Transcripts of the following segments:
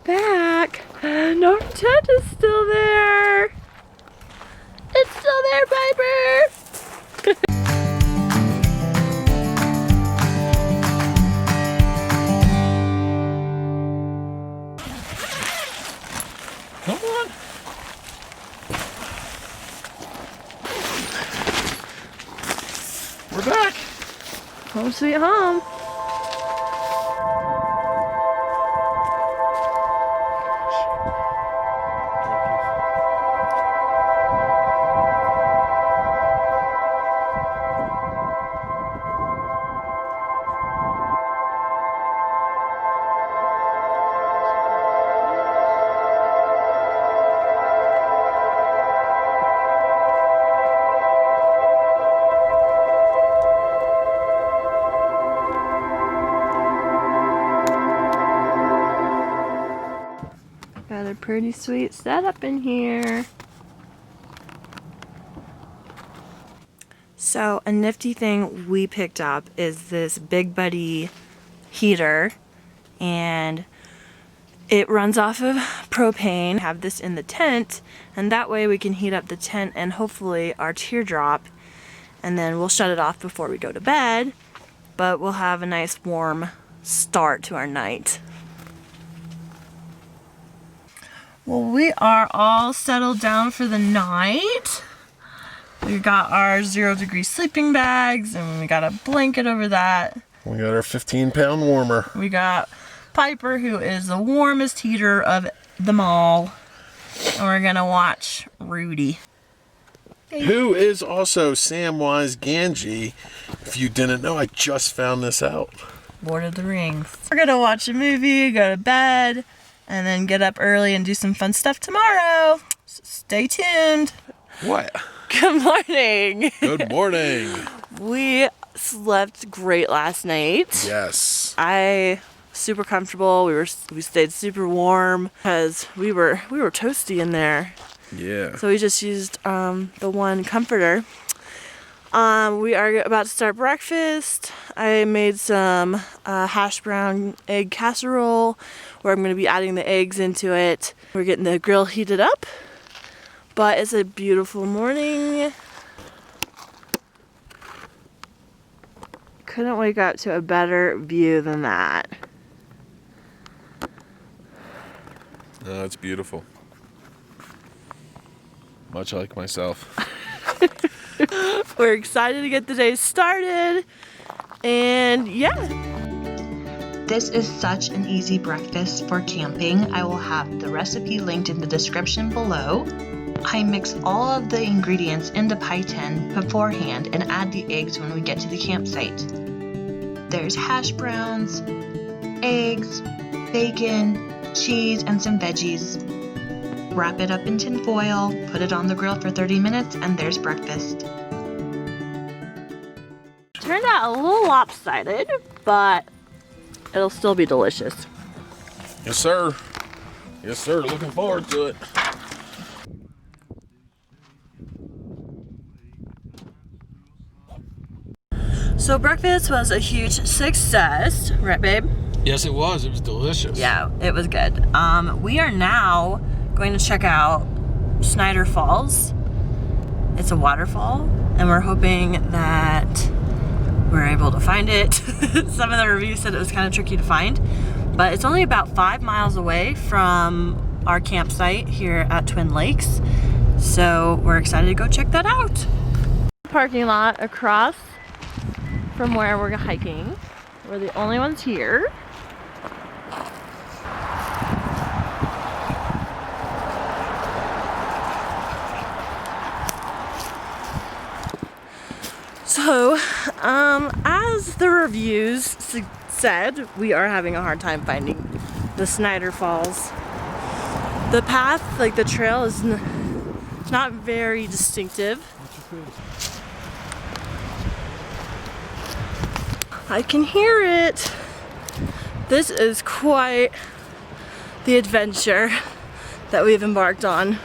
back and our tent is still there. It's still there, Piper. Come on. We're back. Home sweet home. Got a pretty sweet setup in here. So a nifty thing we picked up is this Big Buddy heater, and it runs off of propane. Have this in the tent, and that way we can heat up the tent and hopefully our teardrop, and then we'll shut it off before we go to bed, but we'll have a nice warm start to our night. Well, we are all settled down for the night. We got our 0-degree sleeping bags, and we got a blanket over that. We got our 15-pound warmer. We got Piper, who is the warmest heater of them all. And we're gonna watch Rudy. Who is also Samwise Gamgee. If you didn't know, I just found this out. Lord of the Rings. We're gonna watch a movie, go to bed, and then get up early and do some fun stuff tomorrow. So stay tuned. What? Good morning. Good morning. We slept great last night. Yes. I super comfortable. We stayed super warm because we were toasty in there. Yeah. So we just used the one comforter. We are about to start breakfast. I made some hash brown egg casserole where I'm going to be adding the eggs into it. We're getting the grill heated up, but it's a beautiful morning. Couldn't wake up to a better view than that. No, it's beautiful. Much like myself. We're excited to get the day started, and yeah. This is such an easy breakfast for camping. I will have the recipe linked in the description below. I mix all of the ingredients in the pie tin beforehand and add the eggs when we get to the campsite. There's hash browns, eggs, bacon, cheese, and some veggies. Wrap it up in tin foil, put it on the grill for 30 minutes, and there's breakfast. Turned out a little lopsided, but it'll still be delicious. Yes, sir. Yes, sir. Looking forward to it. So breakfast was a huge success, right, babe? Yes, it was. It was delicious. Yeah, it was good. We are now going to check out Snyder Falls. It's a waterfall, and we're hoping that we're able to find it. Some of the reviews said it was kind of tricky to find, but it's only about 5 miles away from our campsite here at Twin Lakes, so we're excited to go check that out. Parking lot across from where we're hiking. We're the only ones here. So, as the reviews said, we are having a hard time finding the Snyder Falls. The path, like the trail, is not very distinctive. I can hear it. This is quite the adventure that we've embarked on.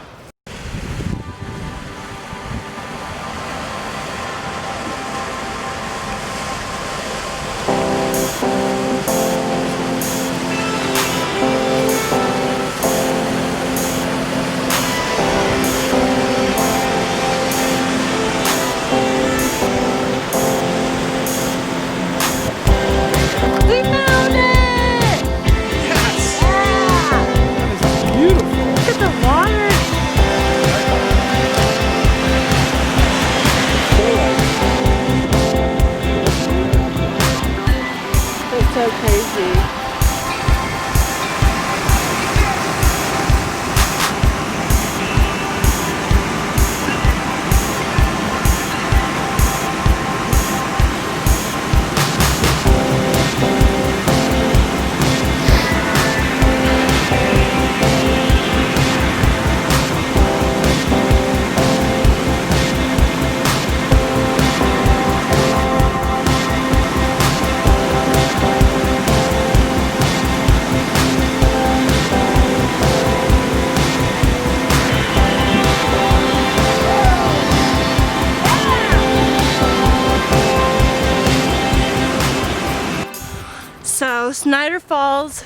Falls.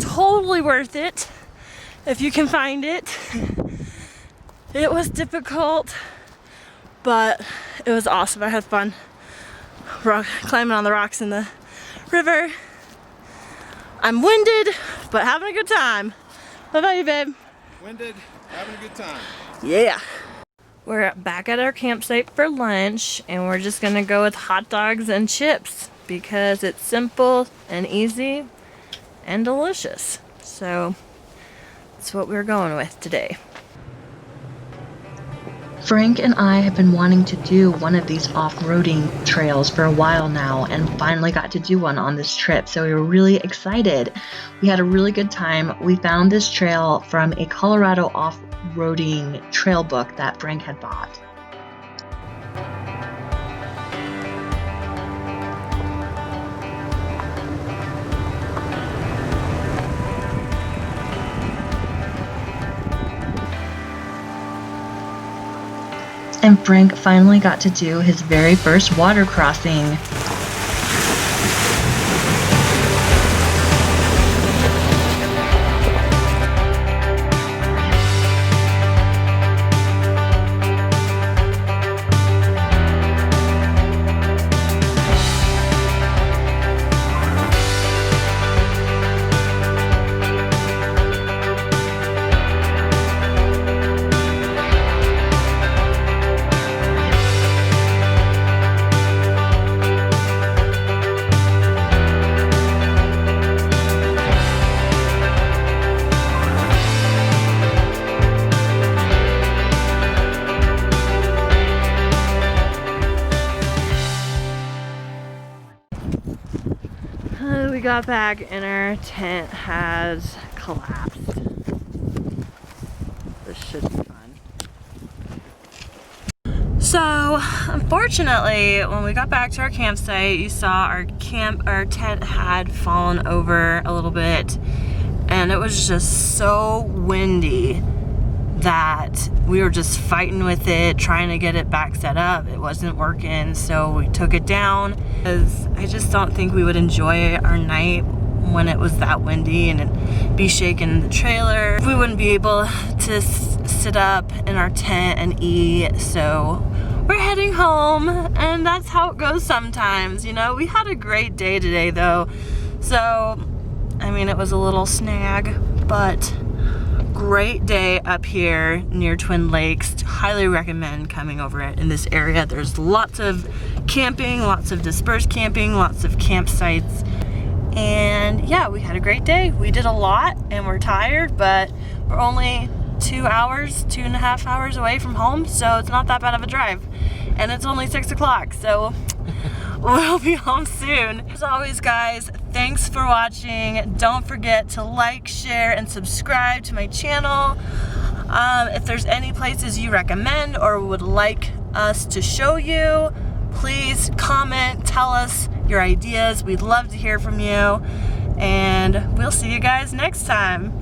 Totally worth it if you can find it. It was difficult, but it was awesome. I had fun climbing on the rocks in the river. I'm winded, but having a good time. What about you, babe? Winded, having a good time. Yeah. We're back at our campsite for lunch, and we're just gonna go with hot dogs and chips because it's simple and easy and delicious. So that's what we're going with today. Frank and I have been wanting to do one of these off-roading trails for a while now and finally got to do one on this trip, so we were really excited. We had a really good time. We found this trail from a Colorado off-roading trail book that Frank had bought. And Frank finally got to do his very first water crossing. We got back and our tent has collapsed. This should be fun. So, unfortunately, when we got back to our campsite, you saw our tent had fallen over a little bit, and it was just so windy that we were just fighting with it, trying to get it back set up. It wasn't working, so we took it down because I just don't think we would enjoy our night when it was that windy and it'd be shaking the trailer. We wouldn't be able to sit up in our tent and eat, so we're heading home, and that's how it goes sometimes, you know. We had a great day today though, so I mean, it was a little snag, but great day up here near Twin Lakes. Highly recommend coming over in this area. There's lots of camping, lots of dispersed camping, lots of campsites, and yeah, we had a great day. We did a lot and we're tired, but we're only 2.5 hours away from home, so it's not that bad of a drive, and it's only 6 o'clock, so we'll be home soon. As always, guys, thanks for watching. Don't forget to like, share, and subscribe to my channel. If there's any places you recommend or would like us to show you, please comment, tell us your ideas. We'd love to hear from you, and we'll see you guys next time.